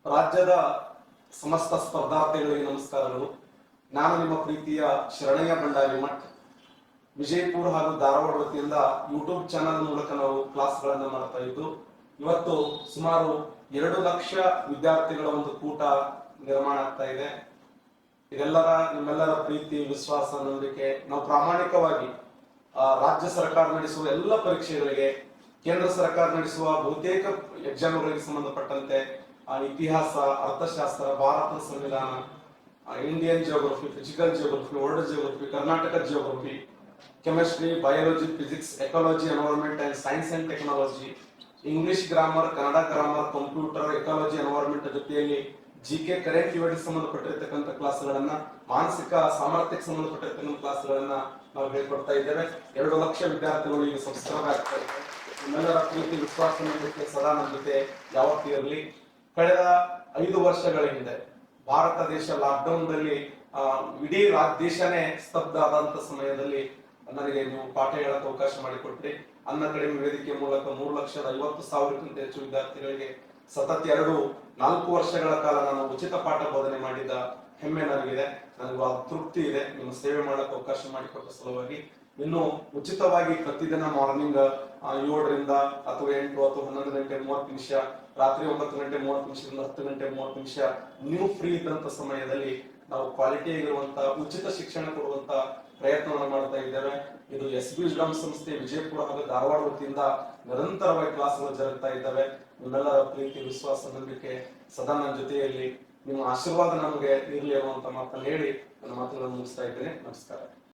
ರಾಜ್ಯದ ಸಮಸ್ತ ಸ್ಪರ್ಧಾರ್ಥಿಗಳಿಗೆ ನಮಸ್ಕಾರಗಳು. ನಾನು ನಿಮ್ಮ ಪ್ರೀತಿಯ ಶರಣಯ್ಯ ಭಂಡಾರಿ ಮಠ್. ವಿಜಯಪುರ ಹಾಗೂ ಧಾರವಾಡ ವತಿಯಿಂದ ಯೂಟ್ಯೂಬ್ ಚಾನಲ್ ಮೂಲಕ ನಾವು ಕ್ಲಾಸ್ಗಳನ್ನು ಮಾಡ್ತಾ ಇದ್ದು, ಇವತ್ತು ಸುಮಾರು 2 ಲಕ್ಷ ವಿದ್ಯಾರ್ಥಿಗಳ ಒಂದು ಕೂಟ ನಿರ್ಮಾಣ ಆಗ್ತಾ ಇದೆ. ನಿಮ್ಮೆಲ್ಲರ ಪ್ರೀತಿ, ವಿಶ್ವಾಸ, ನಂಬಿಕೆ. ನಾವು ಪ್ರಾಮಾಣಿಕವಾಗಿ ರಾಜ್ಯ ಸರ್ಕಾರ ನಡೆಸುವ ಎಲ್ಲ ಪರೀಕ್ಷೆಗಳಿಗೆ, ಕೇಂದ್ರ ಸರ್ಕಾರ ನಡೆಸುವ ಬಹುತೇಕ ಎಕ್ಸಾಮ್ಗಳಿಗೆ ಸಂಬಂಧಪಟ್ಟಂತೆ ಇತಿಹಾಸ, ಅರ್ಥಶಾಸ್ತ್ರ, ಭಾರತದ ಸಂವಿಧಾನ, Indian geography, physical geography, world geography, Karnataka geography, chemistry, biology, physics, ecology, environment and science and technology, English grammar, Kannada grammar, computer, ecology, environment ಜೊತೆಯಲ್ಲಿ ಜಿಕೆ, ಕರೆಂಟ್ ಇವೆಂಟ್ ಸಂಬಂಧಪಟ್ಟಿರ್ತಕ್ಕಂಥ ಕ್ಲಾಸ್ಗಳನ್ನ, ಮಾನಸಿಕ ಸಾಮರ್ಥ್ಯಕ್ಕೆ ಸಂಬಂಧಪಟ್ಟಿರ್ತಕ್ಕಂಥ ಕ್ಲಾಸ್ಗಳನ್ನ ನಾವು ಹೇಳ್ಕೊಡ್ತಾ ಇದ್ದೇವೆ. 2 ಲಕ್ಷ ವಿದ್ಯಾರ್ಥಿಗಳು ಈಗ ಸಬ್ಸ್ಕ್ರೈಬ್ ಆಗ್ತಾ ಇದ್ದಾರೆ. ನಿಮ್ಮೆಲ್ಲರ ಪ್ರೀತಿ, ವಿಶ್ವಾಸ, ನಂಬಿಕೆ ಸದಾ ನಮ್ಮ ಜೊತೆ ಯಾವತ್ತೂ ಇರಲಿ. ಕಳೆದ 5 ವರ್ಷಗಳ ಹಿಂದೆ ಭಾರತ ದೇಶ ಲಾಕ್ಡೌನ್ ದಲ್ಲಿ ಇಡೀ ದೇಶನೇ ಸ್ತಬ್ಧ ಆದಂತ ಸಮಯದಲ್ಲಿ ನನಗೆ ನೀವು ಪಾಠ ಹೇಳಕ್ ಅವಕಾಶ ಮಾಡಿಕೊಟ್ರಿ. ಅನ್ನ ಕಡಿಮೆ ವೇದಿಕೆ ಮೂಲಕ 3,50,000ಕ್ಕಿಂತ ಹೆಚ್ಚು ವಿದ್ಯಾರ್ಥಿಗಳಿಗೆ ಸತತ 4 ವರ್ಷಗಳ ಕಾಲ ನಾನು ಉಚಿತ ಪಾಠ ಬೋಧನೆ ಮಾಡಿದ ಹೆಮ್ಮೆ ನನಗಿದೆ. ನನಗೂ ತೃಪ್ತಿ ಇದೆ ನಿಮ್ಮ ಸೇವೆ ಮಾಡಕ್ ಅವಕಾಶ ಮಾಡಿಕೊಟ್ಟ ಸಲುವಾಗಿ. ಇನ್ನು ಉಚಿತವಾಗಿ ಪ್ರತಿದಿನ ಮಾರ್ನಿಂಗ್ 7ರಿಂದ ಅಥವಾ 8 ಅಥವಾ 11 ಗಂಟೆ 30 ನಿಮಿಷ, ರಾತ್ರಿ 9 ಗಂಟೆ 30 ನಿಮಿಷದಿಂದ 10 ಗಂಟೆ 30 ನಿಮಿಷ ನೀವು ಫ್ರೀ ಇದ್ದಂತ ಸಮಯದಲ್ಲಿ ನಾವು ಕ್ವಾಲಿಟಿ ಆಗಿರುವಂತಹ ಉಚಿತ ಶಿಕ್ಷಣ ಕೊಡುವಂತ ಪ್ರಯತ್ನವನ್ನು ಮಾಡ್ತಾ ಇದ್ದೇವೆ. ಇದು SB ವಿಜ್ಡಮ್ ಸಂಸ್ಥೆ ವಿಜಯಪುರ ಹಾಗೂ ಧಾರವಾಡ ವತಿಯಿಂದ ನಿರಂತರವಾಗಿ ಕ್ಲಾಸ್ಗಳು ಜರುಗ್ತಾ ಇದ್ದಾವೆ. ನಿಮ್ಮೆಲ್ಲರ ಪ್ರೀತಿ, ವಿಶ್ವಾಸ, ನಂಬಿಕೆ ಸದಾ ನನ್ನ ಜೊತೆಯಲ್ಲಿ, ನಿಮ್ಮ ಆಶೀರ್ವಾದ ನಮಗೆ ಇರಲಿ ಅನ್ನುವಂತ ಮಾತನ್ನು ಹೇಳಿ ನನ್ನ ಮಾತುಗಳನ್ನು ಮುಗಿಸ್ತಾ ಇದ್ದೇನೆ. ನಮಸ್ಕಾರ.